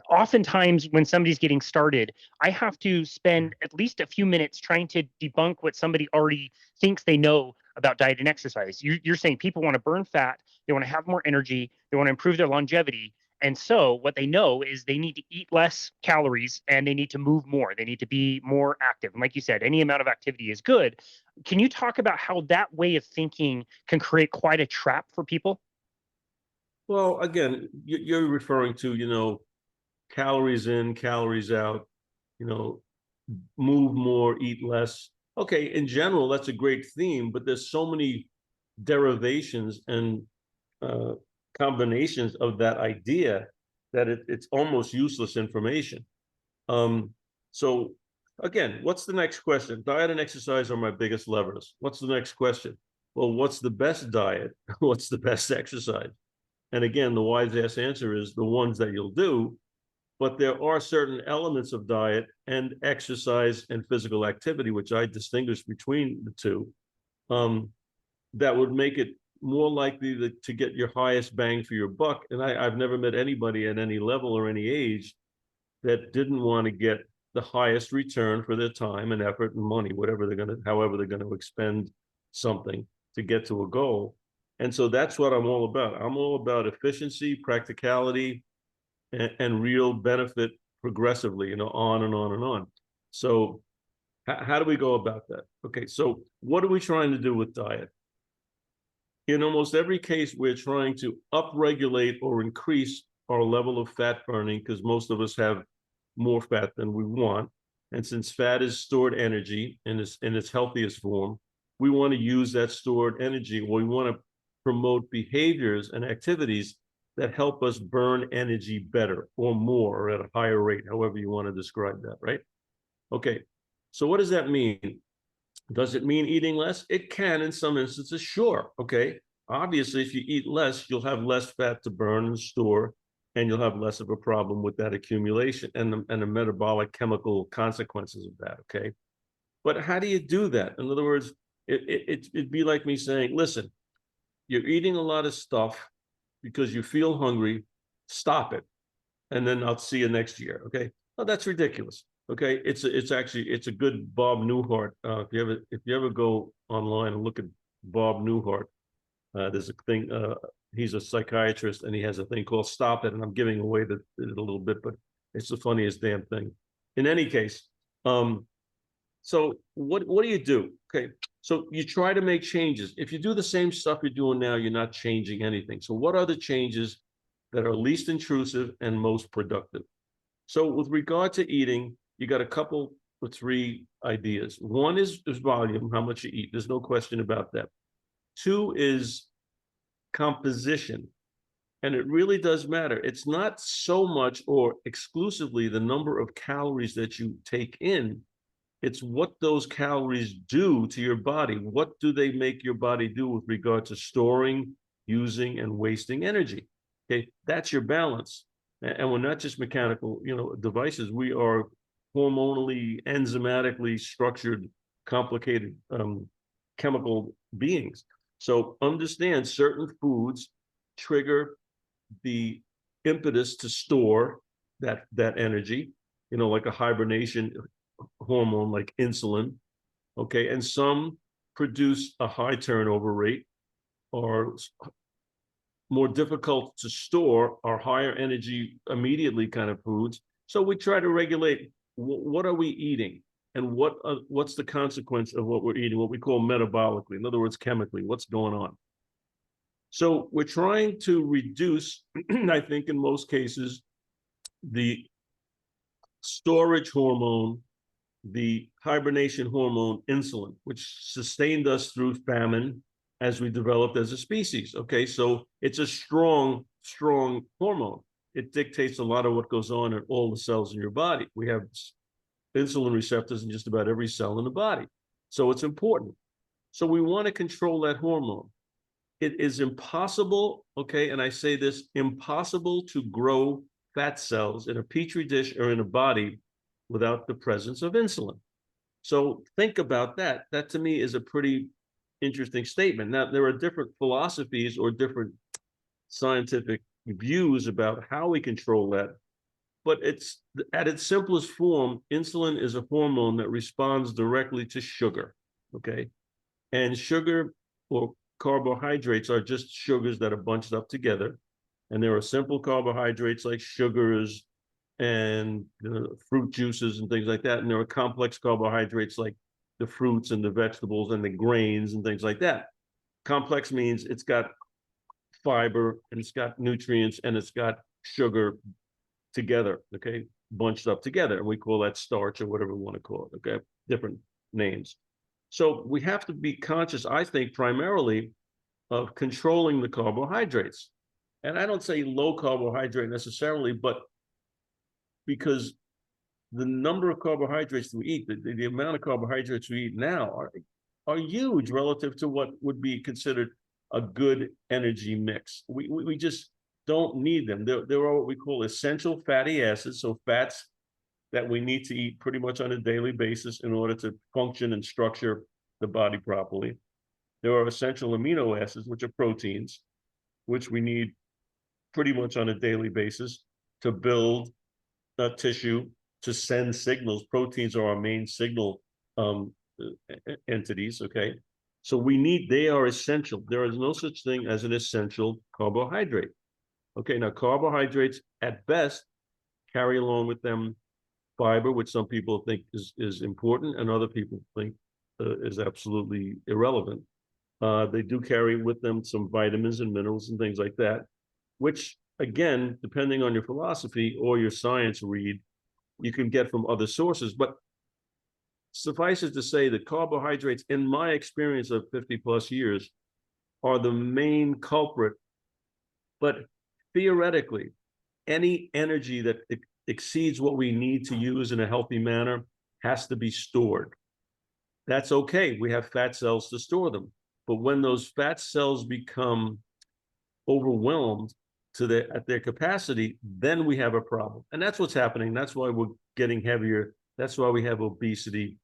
oftentimes when somebody's getting started, I have to spend at least a few minutes trying to debunk what somebody already thinks they know about diet and exercise. You're saying people want to burn fat, they want to have more energy, they want to improve their longevity. And so what they know is they need to eat less calories and they need to move more. They need to be more active. And like you said, any amount of activity is good. Can you talk about how that way of thinking can create quite a trap for people? Well, again, you're referring to, calories in, calories out, you know, move more, eat less. Okay, in general, that's a great theme, but there's so many derivations and uh, combinations of that idea that it's almost useless information. Um, so again, what's the next question? Diet and exercise are my biggest levers. What's the next question? Well, what's the best diet? What's the best exercise? And again, the wise ass answer is the ones that you'll do. But there are certain elements of diet and exercise and physical activity, which I distinguish between the two, um, that would make it more likely to get your highest bang for your buck. And I've never met anybody at any level or any age that didn't want to get the highest return for their time and effort and money, however they're going to expend something to get to a goal. And so that's what I'm all about. I'm all about efficiency, practicality, and real benefit progressively, on and on and on. So how do we go about that? Okay, so what are we trying to do with diet? In almost every case, we're trying to upregulate or increase our level of fat burning because most of us have more fat than we want. And since fat is stored energy in its healthiest form, we want to use that stored energy. We want to promote behaviors and activities that help us burn energy better or more or at a higher rate, however you want to describe that, right? Okay, so what does that mean? Does it mean eating less? It can in some instances, sure. Okay. Obviously, if you eat less, you'll have less fat to burn and store, and you'll have less of a problem with that accumulation and the metabolic chemical consequences of that. Okay. But how do you do that? In other words, it'd be like me saying, listen, you're eating a lot of stuff because you feel hungry, stop it. And then I'll see you next year. Okay. Oh, that's ridiculous. Okay, it's a good Bob Newhart. If you ever go online and look at Bob Newhart, there's a thing. He's a psychiatrist and he has a thing called "Stop It." And I'm giving away it a little bit, but it's the funniest damn thing. In any case, so what do you do? Okay, so you try to make changes. If you do the same stuff you're doing now, you're not changing anything. So what are the changes that are least intrusive and most productive? So with regard to eating, you got a couple or three ideas. One is volume, how much you eat. There's no question about that. Two is composition. And it really does matter. It's not so much or exclusively the number of calories that you take in. It's what those calories do to your body. What do they make your body do with regard to storing, using, and wasting energy? Okay, that's your balance. And we're not just mechanical, devices. We are hormonally, enzymatically structured, complicated chemical beings. So understand certain foods trigger the impetus to store that energy, like a hibernation hormone like insulin. Okay, and some produce a high turnover rate or more difficult to store are higher energy immediately kind of foods. So we try to regulate what are we eating and what's the consequence of what we're eating, what we call metabolically, in other words, chemically, what's going on. So we're trying to reduce, I think in most cases, the storage hormone, the hibernation hormone insulin, which sustained us through famine as we developed as a species. Okay, so it's a strong, strong hormone. It dictates a lot of what goes on in all the cells in your body. We have insulin receptors in just about every cell in the body. So it's important. So we want to control that hormone. It is impossible, okay, and I say this, impossible to grow fat cells in a petri dish or in a body without the presence of insulin. So think about that. That to me is a pretty interesting statement. Now, there are different philosophies or different scientific views about how we control that. but it's at its simplest form, insulin is a hormone that responds directly to sugar. Okay. And sugar or carbohydrates are just sugars that are bunched up together. And there are simple carbohydrates like sugars and fruit juices and things like that. And there are complex carbohydrates like the fruits and the vegetables and the grains and things like that. Complex means it's got fiber and it's got nutrients and it's got sugar together, okay, bunched up together. And we call that starch or whatever we want to call it, okay, different names. So we have to be conscious, I think, primarily of controlling the carbohydrates. And I don't say low carbohydrate necessarily, but because the number of carbohydrates we eat, the amount of carbohydrates we eat now are huge relative to what would be considered a good energy mix. We just don't need them. There are what we call essential fatty acids, so fats that we need to eat pretty much on a daily basis in order to function and structure the body properly. There are essential amino acids, which are proteins, which we need pretty much on a daily basis to build tissue, to send signals. Proteins are our main signal entities, okay? So they are essential. There is no such thing as an essential carbohydrate. Okay, now carbohydrates at best carry along with them fiber, which some people think is important and other people think is absolutely irrelevant. They do carry with them some vitamins and minerals and things like that, which again, depending on your philosophy or your science read, you can get from other sources. But suffice it to say that carbohydrates, in my experience of 50 plus years, are the main culprit. But theoretically, any energy that exceeds what we need to use in a healthy manner has to be stored. That's okay. We have fat cells to store them. But when those fat cells become overwhelmed at their capacity, then we have a problem. And that's what's happening. That's why we're getting heavier. That's why we have obesity.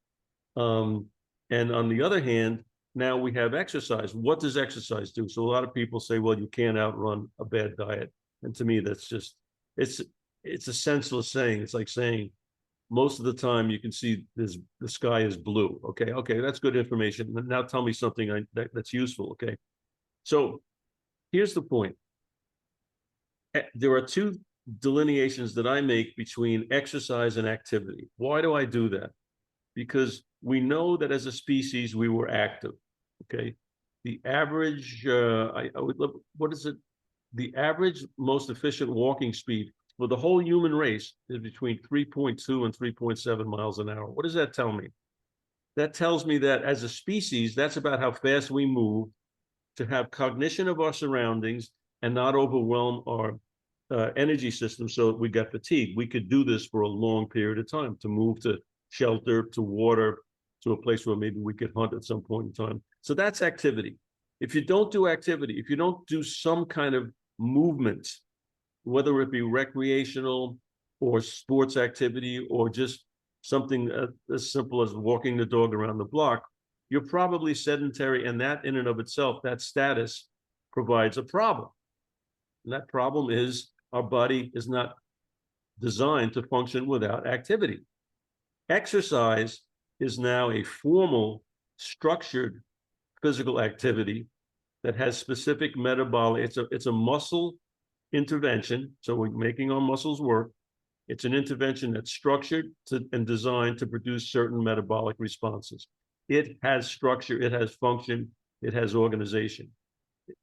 And on the other hand, now we have exercise. What does exercise do? So a lot of people say, well, you can't outrun a bad diet. And to me, that's just, it's a senseless saying. It's like saying most of the time you can see the sky is blue. Okay, that's good information. Now tell me something that's useful. Okay, so here's the point. There are two delineations that I make between exercise and activity. Why do I do that? Because we know that as a species we were active. Okay, the average what is it? The average most efficient walking speed for the whole human race is between 3.2 and 3.7 miles an hour. What does that tell me? That tells me that as a species, that's about how fast we move to have cognition of our surroundings and not overwhelm our energy system so we got fatigue. We could do this for a long period of time, to move to shelter, to water, to a place where maybe we could hunt at some point in time. So that's activity. If you don't do activity, if you don't do some kind of movement, whether it be recreational or sports activity or just something as simple as walking the dog around the block, you're probably sedentary, and that in and of itself, that status provides a problem. And that problem is our body is not designed to function without activity. Exercise is now a formal, structured physical activity that has specific metabolic, it's a muscle intervention. So we're making our muscles work. It's an intervention that's structured and designed to produce certain metabolic responses. It has structure, it has function, it has organization.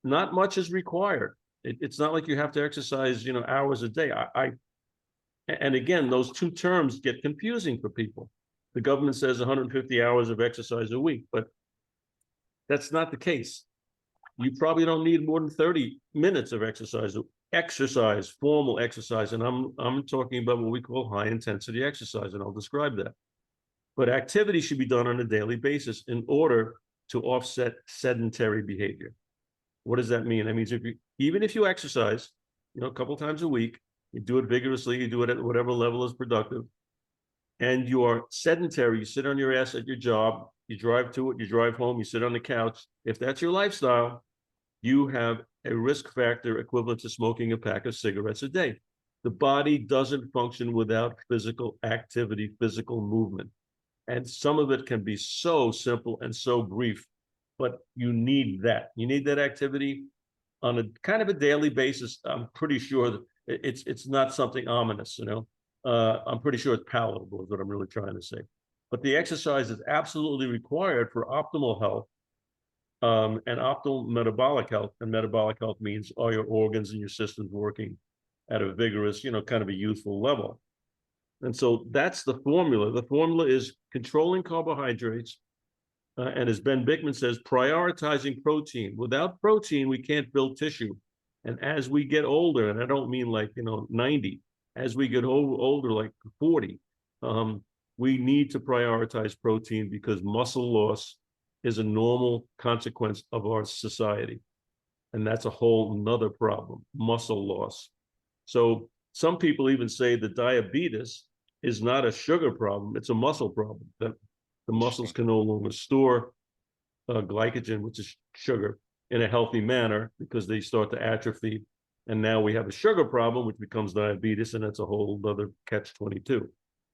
Not much is required. It's not like you have to exercise, hours a day. And again, those two terms get confusing for people. The government says 150 hours of exercise a week, but that's not the case. You probably don't need more than 30 minutes of exercise, formal exercise. And I'm talking about what we call high intensity exercise, and I'll describe that. But activity should be done on a daily basis in order to offset sedentary behavior. What does that mean? That means even if you exercise, a couple times a week, you do it vigorously, you do it at whatever level is productive, and you are sedentary, you sit on your ass at your job, you drive to it, you drive home, you sit on the couch. If that's your lifestyle, you have a risk factor equivalent to smoking a pack of cigarettes a day. The body doesn't function without physical activity, physical movement. And some of it can be so simple and so brief, but you need that. You need that activity on a kind of a daily basis. I'm pretty sure that it's not something ominous, I'm pretty sure it's palatable is what I'm really trying to say. But the exercise is absolutely required for optimal health, and optimal metabolic health. And metabolic health means all your organs and your systems working at a vigorous, kind of a youthful level. And so that's the formula. The formula is controlling carbohydrates, and as Ben Bickman says, prioritizing protein. Without protein, we can't build tissue. And as we get older, and I don't mean like 90, as we get older, like 40, we need to prioritize protein because muscle loss is a normal consequence of our society. And that's a whole nother problem, muscle loss. So some people even say that diabetes is not a sugar problem, it's a muscle problem, that the muscles can no longer store glycogen, which is sugar, in a healthy manner because they start to atrophy. And now we have a sugar problem, which becomes diabetes, and that's a whole other catch-22.